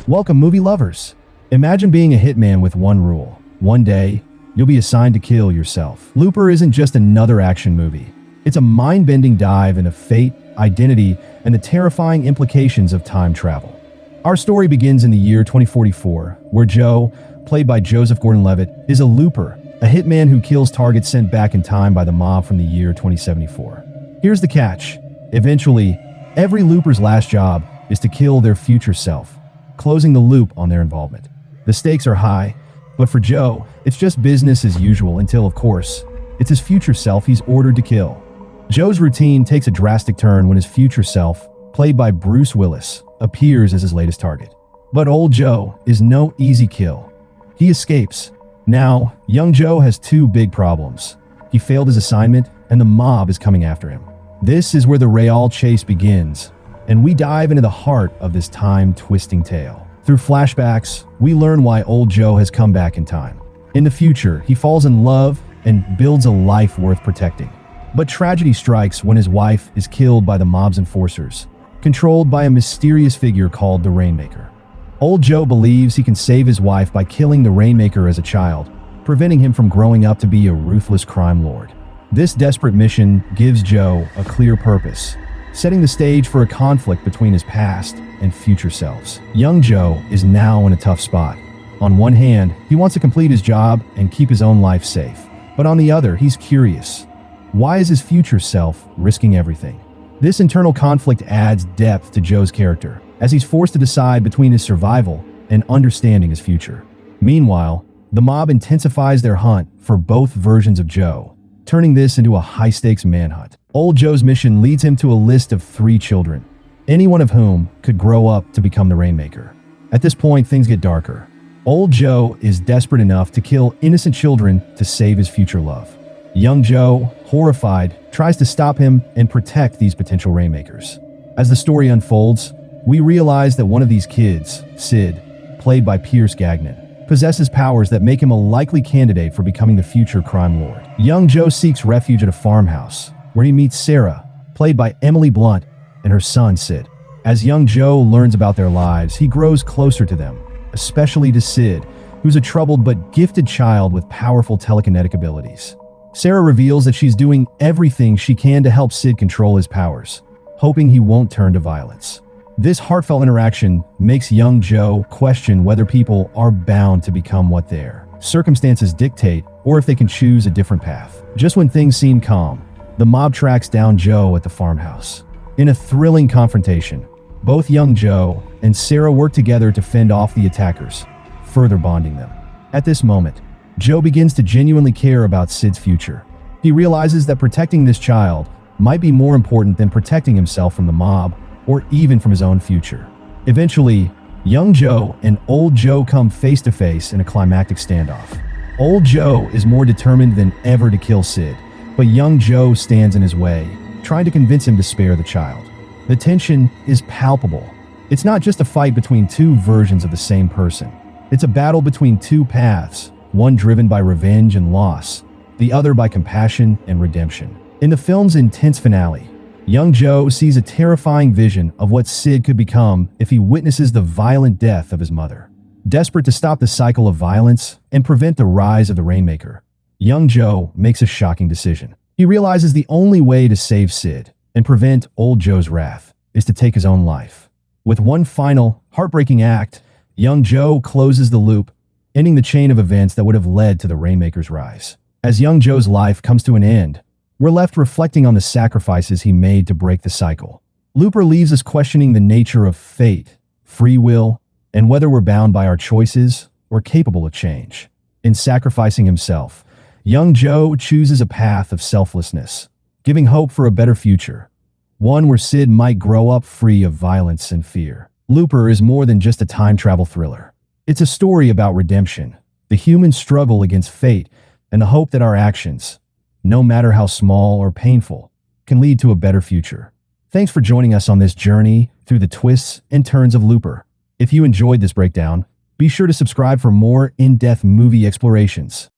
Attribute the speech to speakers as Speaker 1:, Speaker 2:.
Speaker 1: Welcome, movie lovers. Imagine being a hitman with one rule. One day, you'll be assigned to kill yourself. Looper isn't just another action movie. It's a mind-bending dive into fate, identity, and the terrifying implications of time travel. Our story begins in the year 2044, where Joe, played by Joseph Gordon-Levitt, is a looper, a hitman who kills targets sent back in time by the mob from the year 2074. Here's the catch. Eventually, every looper's last job is to kill their future self, closing the loop on their involvement. The stakes are high, but for Joe, it's just business as usual until, of course, it's his future self he's ordered to kill. Joe's routine takes a drastic turn when his future self, played by Bruce Willis, appears as his latest target. But old Joe is no easy kill. He escapes. Now, young Joe has two big problems. He failed his assignment, and the mob is coming after him. This is where the Real chase begins, and we dive into the heart of this time-twisting tale. Through flashbacks, we learn why old Joe has come back in time. In the future, he falls in love and builds a life worth protecting. But tragedy strikes when his wife is killed by the mob's enforcers, controlled by a mysterious figure called the Rainmaker. Old Joe believes he can save his wife by killing the Rainmaker as a child, preventing him from growing up to be a ruthless crime lord. This desperate mission gives Joe a clear purpose, setting the stage for a conflict between his past and future selves. Young Joe is now in a tough spot. On one hand, he wants to complete his job and keep his own life safe. But on the other, he's curious. Why is his future self risking everything? This internal conflict adds depth to Joe's character, as he's forced to decide between his survival and understanding his future. Meanwhile, the mob intensifies their hunt for both versions of Joe, turning this into a high-stakes manhunt. Old Joe's mission leads him to a list of 3 children, any one of whom could grow up to become the Rainmaker. At this point, things get darker. Old Joe is desperate enough to kill innocent children to save his future love. Young Joe, horrified, tries to stop him and protect these potential Rainmakers. As the story unfolds, we realize that one of these kids, Sid, played by Pierce Gagnon, possesses powers that make him a likely candidate for becoming the future crime lord. Young Joe seeks refuge at a farmhouse, where he meets Sarah, played by Emily Blunt, and her son, Sid. As young Joe learns about their lives, he grows closer to them, especially to Sid, who's a troubled but gifted child with powerful telekinetic abilities. Sarah reveals that she's doing everything she can to help Sid control his powers, hoping he won't turn to violence. This heartfelt interaction makes young Joe question whether people are bound to become what their circumstances dictate, or if they can choose a different path. Just when things seem calm, the mob tracks down Joe at the farmhouse. In a thrilling confrontation, both young Joe and Sarah work together to fend off the attackers, further bonding them. At this moment, Joe begins to genuinely care about Sid's future. He realizes that protecting this child might be more important than protecting himself from the mob or even from his own future. Eventually, young Joe and old Joe come face to face in a climactic standoff. Old Joe is more determined than ever to kill Sid, but young Joe stands in his way, trying to convince him to spare the child. The tension is palpable. It's not just a fight between two versions of the same person. It's a battle between two paths, one driven by revenge and loss, the other by compassion and redemption. In the film's intense finale, young Joe sees a terrifying vision of what Sid could become if he witnesses the violent death of his mother. Desperate to stop the cycle of violence and prevent the rise of the Rainmaker, young Joe makes a shocking decision. He realizes the only way to save Sid and prevent old Joe's wrath is to take his own life. With one final, heartbreaking act, young Joe closes the loop, ending the chain of events that would have led to the Rainmaker's rise. As young Joe's life comes to an end, we're left reflecting on the sacrifices he made to break the cycle. Looper leaves us questioning the nature of fate, free will, and whether we're bound by our choices or capable of change. In sacrificing himself, young Joe chooses a path of selflessness, giving hope for a better future, one where Sid might grow up free of violence and fear. Looper is more than just a time travel thriller. It's a story about redemption, the human struggle against fate, and the hope that our actions, no matter how small or painful, can lead to a better future. Thanks for joining us on this journey through the twists and turns of Looper. If you enjoyed this breakdown, be sure to subscribe for more in-depth movie explorations.